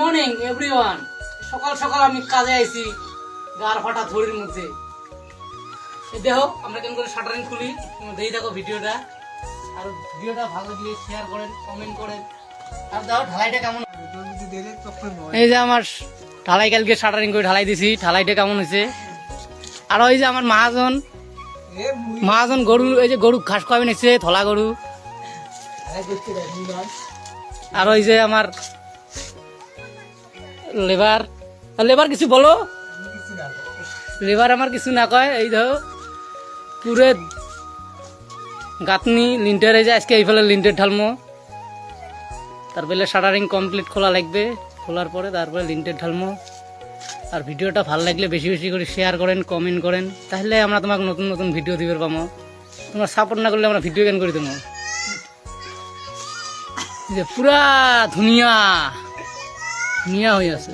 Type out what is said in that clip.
Morning everyone. সকাল সকাল আমি কাজে আইছি গার ফাটা থড়ির মধ্যে। দেখো আমরা কেমন করে শাটারিং খুলি, দেখি দেখো ভিডিওটা। আর ভিডিওটা ভালো দিয়ে শেয়ার করেন, কমেন্ট করেন। আর দেখো ঢালাইটা কেমন। এই যে আমার ঢালাই কালকে শাটারিং করে ঢালাই দিছি, ঢালাইটা কেমন হয়েছে। আর ওই যে আমার মহাজন গরু, এই যে গরু ঘাস খাওয়াবে নিচ্ছে, থলা গরু। আর ওই যে আমার লেবার কিছু বলো। লেবার আমার কিছু না কয়। এই ধরো পুরে গাঁথনি লিন্টার, এই যে আজকে এইফালে লিন্টার ঢালমো, তারপরে শাটারিং কমপ্লিট খোলা লাগবে। খোলার পরে তারপরে লিন্টার ঢালমো। আর ভিডিওটা ভালো লাগলে বেশি বেশি করে শেয়ার করেন, কমেন্ট করেন, তাহলে আমরা তোমাকে নতুন নতুন ভিডিও দিতে পাবো। তোমরা সাপোর্ট না করলে আমরা ভিডিও কেন করে দেবো। যে পুরা ধুনিয়া হয়ে আছে।